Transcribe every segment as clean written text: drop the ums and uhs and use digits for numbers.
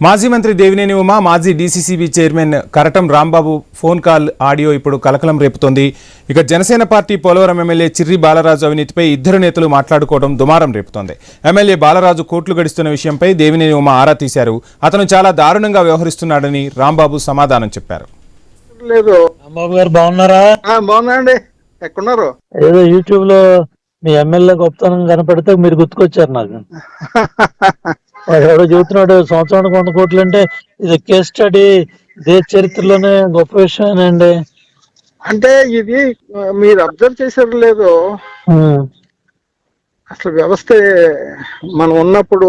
మాజీ మంత్రి దేవినేని ఉమా, మాజీ DCCB chairman Karatam Rambabu phone call audio ఇప్పుడు కలకలం రేపుతోంది. ఇక జనసేన పార్టీ పోలవరం ఎమ్మెల్యే చిర్రి బాలరాజు అవినీతిపై ఇద్దరు నేతలు మాట్లాడుకోవడం దుమారం రేపుతోంది. ఎమ్మెల్యే బాలరాజు కోట్లు గడిస్తున్న విషయంపై దేవినేని ఉమా ఆరా తీశారు. అతను చాలా దారుణంగా వ్యవహరిస్తున్నాడని రాంబాబు సమాధానం చెప్పారు. లేదు రాంబాబు గారు బాగున్నారా? బాగున్నాండి. ఎక్కడున్నారు? ఏదో యూట్యూబ్ లో మీ ఎమ్మెల్యే గొప్పతనం కనపడితే మీరు గుర్తుకొచ్చారు నాకు. ఎవడో చెబుతున్నాడు సంవత్సరానికి 100 కోట్లు అంటే ఇది కేస్ స్టడీ, దేశ చరిత్రలోనే గొప్ప విషయమేనండి. అంటే ఇది మీరు అబ్జర్వ్ చేశారు లేదు, అసలు వ్యవస్థ మనం ఉన్నప్పుడు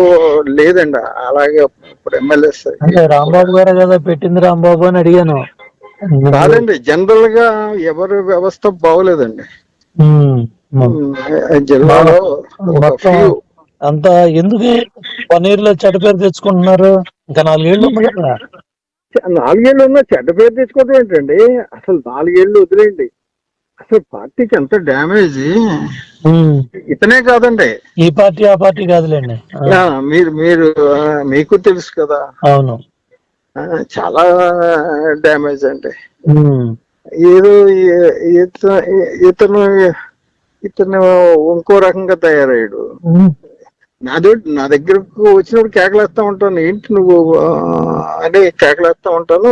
లేదండి. అలాగే ఇప్పుడు ఎమ్మెల్యేస్ అంటే రాంబాబు గారే కదా పెట్టింది రాంబాబు అని అడిగాను. కాదండి, జనరల్ గా ఎవరి వ్యవస్థ బాగోలేదండి జిల్లాలో. అంతా ఎందుకు పన్నీర్లో చెడ్డ పేరు తెచ్చుకుంటున్నారు? ఇంకా 4 ఏళ్ళు ఉంది కదా. 4 ఏళ్ళు ఉన్నా చెడ్డ పేరు తెచ్చుకోవడం ఏంటండి? అసలు 4 ఏళ్ళు వదిలేండి, అసలు పార్టీకి ఎంత డ్యామేజ్. ఇతనే కాదండి, ఈ పార్టీ ఆ పార్టీ కాదులేండి. మీరు మీకు తెలుసు కదా. అవును, చాలా డ్యామేజ్ అండి. ఏదో ఇతను ఇంకో రకంగా తయారయ్యాడు. నా దగ్గరకు వచ్చినప్పుడు కేకలేస్తా ఉంటాను, ఏంటి నువ్వు అని కేకలేస్తా ఉంటాను.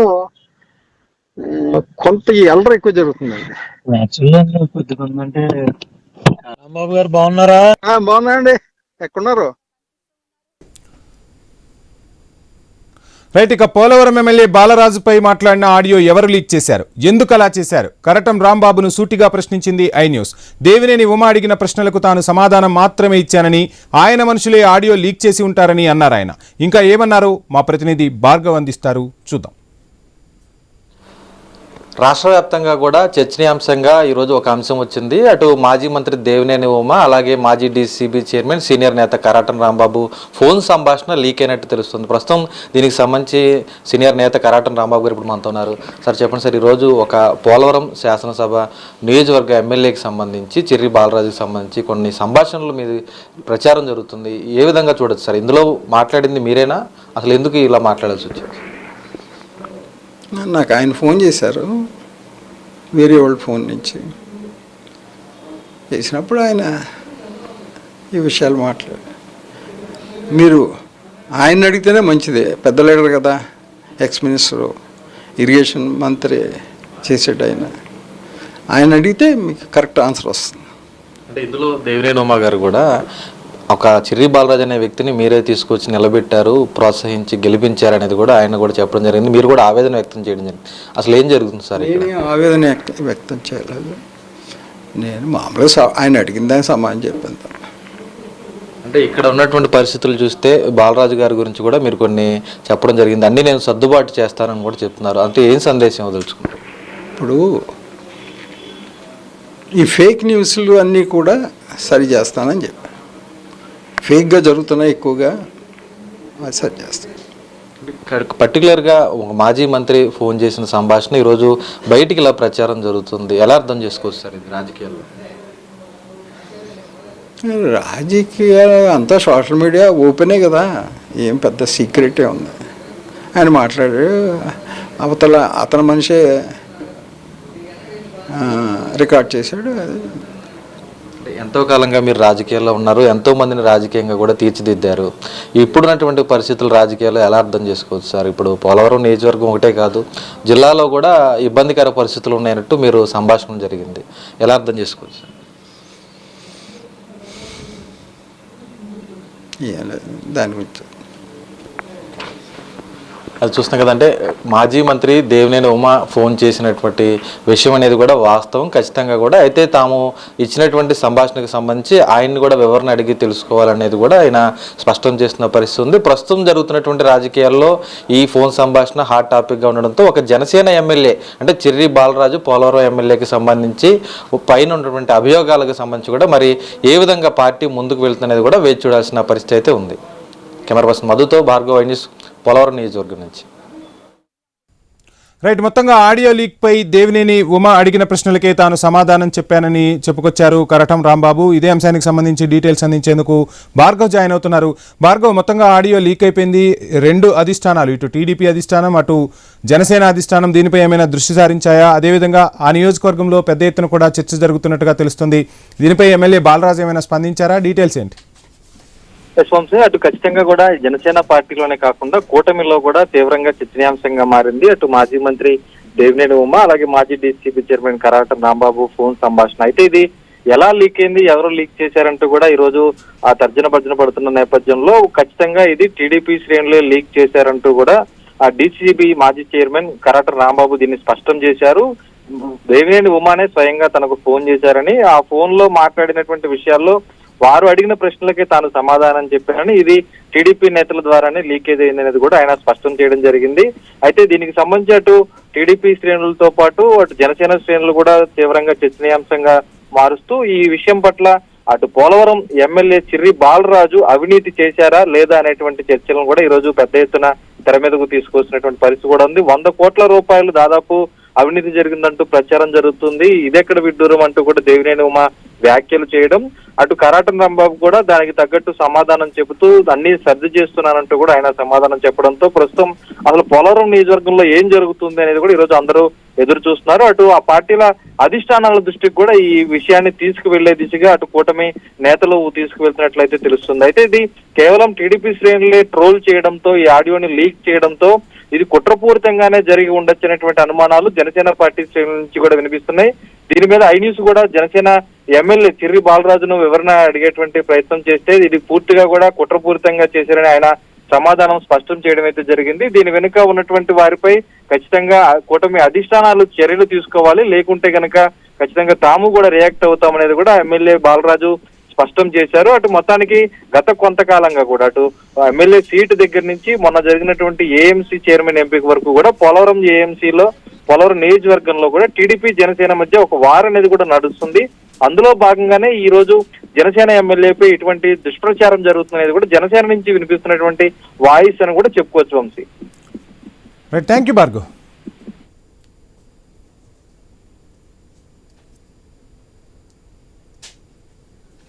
కొంత ఎల్లర ఎక్కువ జరుగుతుందండి. రాంబాబు గారు బాగున్నారా? బాగున్నాయండి. ఎక్కడున్నారు? రైట్. ఇక పోలవరం ఎమ్మెల్యే బాలరాజుపై మాట్లాడిన ఆడియో ఎవరు లీక్ చేశారు, ఎందుకు అలా చేశారు? కరటం రాంబాబును సూటిగా ప్రశ్నించింది ఐ న్యూస్. దేవినేని ఉమా అడిగిన ప్రశ్నలకు తాను సమాధానం మాత్రమే ఇచ్చానని, ఆయన మనుషులే ఆడియో లీక్ చేసి ఉంటారని అన్నారు ఆయన. ఇంకా ఏమన్నారు మా ప్రతినిధి భార్గవ్ అందిస్తారు, చూద్దాం. రాష్ట్ర వ్యాప్తంగా కూడా చర్చనీయాంశంగా ఈరోజు ఒక అంశం వచ్చింది. అటు మాజీ మంత్రి దేవినేని ఉమా, అలాగే మాజీ డీసీబీ చైర్మన్ సీనియర్ నేత కరటం రాంబాబు ఫోన్ సంభాషణ లీక్ అయినట్టు తెలుస్తుంది. ప్రస్తుతం దీనికి సంబంధించి సీనియర్ నేత కరటం రాంబాబు గారు ఇప్పుడు మనతో ఉన్నారు. సార్ చెప్పండి సార్, ఈరోజు ఒక పోలవరం శాసనసభ నియోజకవర్గ ఎమ్మెల్యేకి సంబంధించి చిర్రి బాలరాజుకి సంబంధించి కొన్ని సంభాషణలు మీద ప్రచారం జరుగుతుంది. ఏ విధంగా చూడొచ్చు సార్? ఇందులో మాట్లాడింది మీరేనా? అసలు ఎందుకు ఇలా మాట్లాడాల్సి వచ్చింది? నాకు ఆయన ఫోన్ చేశారు, వేరే వాళ్ళ ఫోన్ నుంచి చేసినప్పుడు ఆయన ఈ విషయాలు మాట్లాడారు. మీరు ఆయన అడిగితేనే మంచిదే, పెద్ద లీడర్ కదా, ఎక్స్ మినిస్టరు, ఇరిగేషన్ మంత్రి చేసాడు ఆయన అడిగితే మీకు కరెక్ట్ ఆన్సర్ వస్తుంది. అంటే ఇందులో దేవినేని ఉమా గారు కూడా ఒక చిర్రి బాలరాజు అనే వ్యక్తిని మీరే తీసుకొచ్చి నిలబెట్టారు, ప్రోత్సహించి గెలిపించారు అనేది కూడా ఆయన కూడా చెప్పడం జరిగింది. మీరు కూడా ఆవేదన వ్యక్తం చేయడం జరిగింది. అసలు ఏం జరుగుతుంది సార్? ఆవేదన వ్యక్తం చేయలేదు, నేను మామూలుగా ఆయన అడిగిన దానికి సమాధానం చెప్పాను. అంటే ఇక్కడ ఉన్నటువంటి పరిస్థితులు చూస్తే బాలరాజు గారి గురించి కూడా మీరు కొన్ని చెప్పడం జరిగింది. అన్నీ నేను సర్దుబాటు చేస్తానని కూడా చెప్తున్నారు. అంటే ఏం సందేశం వదులుచుకుంటారు? ఇప్పుడు ఈ ఫేక్ న్యూస్లు అన్నీ కూడా సరి చేస్తానని చెప్పాను. ఫేక్గా జరుగుతున్నాయి ఎక్కువగా, అది సరి చేస్తాను. పర్టికులర్గా ఒక మాజీ మంత్రి ఫోన్ చేసిన సంభాషణ ఈరోజు బయటికి ఇలా ప్రచారం జరుగుతుంది. ఎలా అర్థం చేసుకోవచ్చు సార్ ఇది రాజకీయాల్లో? రాజకీయాలు అంతా సోషల్ మీడియా ఓపెనే కదా, ఏం పెద్ద సీక్రెటే ఉంది. ఆయన మాట్లాడారు, అవతల అతని మనిషే రికార్డ్ చేశాడు. అది ఎంతో కాలంగా మీరు రాజకీయాల్లో ఉన్నారు, ఎంతో మందిని రాజకీయంగా కూడా తీర్చిదిద్దారు. ఇప్పుడున్నటువంటి పరిస్థితులు రాజకీయాల్లో ఎలా అర్థం చేసుకోవచ్చు సార్? ఇప్పుడు పోలవరం నియోజకవర్గం ఒకటే కాదు, జిల్లాలో కూడా ఇబ్బందికర పరిస్థితులు ఉన్నాయన్నట్టు మీరు సంభాషణ జరిగింది. ఎలా అర్థం చేసుకోవచ్చు సార్? దాని గురించి అది చూస్తున్నాం కదంటే మాజీ మంత్రి దేవినేని ఉమా ఫోన్ చేసినటువంటి విషయం అనేది కూడా వాస్తవం ఖచ్చితంగా కూడా. అయితే తాము ఇచ్చినటువంటి సంభాషణకు సంబంధించి ఆయన్ని కూడా వివరణ అడిగి తెలుసుకోవాలనేది కూడా ఆయన స్పష్టం చేస్తున్న పరిస్థితి ఉంది. ప్రస్తుతం జరుగుతున్నటువంటి రాజకీయాల్లో ఈ ఫోన్ సంభాషణ హాట్ టాపిక్గా ఉండడంతో ఒక జనసేన ఎమ్మెల్యే అంటే చిర్రి బాలరాజు పోలవరం ఎమ్మెల్యేకి సంబంధించి పైన ఉన్నటువంటి అభియోగాలకు సంబంధించి కూడా మరి ఏ విధంగా పార్టీ ముందుకు వెళ్తున్నది కూడా వేచి చూడాల్సిన పరిస్థితి అయితే ఉంది. కెమెరా పర్సన్ మధుతో భార్గవ్, పోలవరం నియోజకవర్గం నుంచి. రైట్, మొత్తంగా ఆడియో లీక్ పై దేవినేని ఉమా అడిగిన ప్రశ్నలకే తాను సమాధానం చెప్పానని చెప్పుకొచ్చారు కరటం రాంబాబు. ఇదే అంశానికి సంబంధించి డీటెయిల్స్ అందించేందుకు భార్గవ్ జాయిన్ అవుతున్నారు. భార్గవ్, మొత్తంగా ఆడియో లీక్ అయిపోయింది. రెండు అధిష్టానాలు, ఇటు టీడీపీ అధిష్టానం, అటు జనసేన అధిష్టానం దీనిపై ఏమైనా దృష్టి సారించాయా? అదేవిధంగా ఆ నియోజకవర్గంలో పెద్ద ఎత్తున కూడా చర్చ జరుగుతున్నట్టుగా తెలుస్తుంది. దీనిపై ఎమ్మెల్యే బాలరాజు ఏమైనా స్పందించారా? డీటెయిల్స్ ఏంటి? యశ్వంశ్, అటు ఖచ్చితంగా కూడా జనసేన పార్టీలోనే కాకుండా కూటమిలో కూడా తీవ్రంగా చర్చనీయాంశంగా మారింది. అటు మాజీ మంత్రి దేవినేని ఉమా, అలాగే మాజీ DCB chairman Karatam Rambabu phone సంభాషణ. అయితే ఇది ఎలా లీక్ అయింది, ఎవరు లీక్ చేశారంటూ కూడా ఈ రోజు ఆ తర్జన భర్జన పడుతున్న నేపథ్యంలో ఖచ్చితంగా ఇది టీడీపీ శ్రేణులే లీక్ చేశారంటూ కూడా ఆ డీసీబీ మాజీ చైర్మన్ కరటం రాంబాబు దీన్ని స్పష్టం చేశారు. దేవినేని ఉమానే స్వయంగా తనకు ఫోన్ చేశారని, ఆ ఫోన్ లో మాట్లాడినటువంటి విషయాల్లో వారు అడిగిన ప్రశ్నలకే తాను సమాధానం చెప్పారని, ఇది టీడీపీ నేతల ద్వారానే లీకేజ్ అయింది అనేది కూడా ఆయన స్పష్టం చేయడం జరిగింది. అయితే దీనికి సంబంధించి అటు టీడీపీ శ్రేణులతో పాటు అటు జనసేన శ్రేణులు కూడా తీవ్రంగా చర్చనీయాంశంగా మారుస్తూ ఈ విషయం పట్ల అటు పోలవరం ఎమ్మెల్యే చిర్రి బాలరాజు అవినీతి చేశారా లేదా అనేటువంటి చర్చలను కూడా ఈ రోజు పెద్ద ఎత్తున తెర మీదకు తీసుకొస్తున్నటువంటి పరిస్థితి కూడా ఉంది. 100 కోట్ల రూపాయలు దాదాపు అవినీతి జరిగిందంటూ ప్రచారం జరుగుతుంది. ఇదెక్కడ విడ్డూరం అంటూ కూడా దేవినేని ఉమా వ్యాఖ్యలు చేయడం, అటు కరటం రాంబాబు కూడా దానికి తగ్గట్టు సమాధానం చెబుతూ అన్ని సర్ది చేస్తున్నానంటూ కూడా ఆయన సమాధానం చెప్పడంతో ప్రస్తుతం అసలు పోలవరం నియోజకవర్గంలో ఏం జరుగుతుంది అనేది కూడా ఈ రోజు అందరూ ఎదురు చూస్తున్నారు. అటు ఆ పార్టీల అధిష్టానాల దృష్టికి కూడా ఈ విషయాన్ని తీసుకువెళ్లే దిశగా అటు కూటమి నేతలు తీసుకువెళ్తున్నట్లయితే తెలుస్తుంది. అయితే ఇది కేవలం టీడీపీ శ్రేణులే ట్రోల్ చేయడంతో, ఈ ఆడియోని లీక్ చేయడంతో ఇది కుట్రపూరితంగానే జరిగి ఉండొచ్చినటువంటి అనుమానాలు జనసేన పార్టీ శ్రేణుల నుంచి కూడా వినిపిస్తున్నాయి. దీని మీద ఐ న్యూస్ కూడా జనసేన ఎమ్మెల్యే చిర్రి బాలరాజును వివరణ అడిగేటువంటి ప్రయత్నం చేస్తే ఇది పూర్తిగా కూడా కుట్రపూరితంగా చేశారని ఆయన సమాధానం స్పష్టం చేయడం అయితే జరిగింది. దీని వెనుక ఉన్నటువంటి వారిపై ఖచ్చితంగా కూటమి అధిష్టానాలు చర్యలు తీసుకోవాలి, లేకుంటే కనుక ఖచ్చితంగా తాము కూడా రియాక్ట్ అవుతామనేది కూడా ఎమ్మెల్యే బాలరాజు స్పష్టం చేశారు. అటు మొత్తానికి గత కొంతకాలంగా కూడా అటు ఎమ్మెల్యే సీటు దగ్గర నుంచి మొన్న జరిగినటువంటి ఏఎంసీ చైర్మన్ ఎంపిక వరకు కూడా పోలవరం ఏఎంసీలో పోలవరం నియోజకవర్గంలో కూడా టీడీపీ జనసేన మధ్య ఒక వార్ అనేది కూడా నడుస్తుంది. అందులో భాగంగానే ఈ రోజు జనసేన ఎమ్మెల్యేపై ఇటువంటి దుష్ప్రచారం జరుగుతున్నది కూడా జనసేన నుంచి వినిపిస్తున్నటువంటి వాయిస్ అని కూడా చెప్పుకోవచ్చు Vamshi. Right, thank you Bhargav.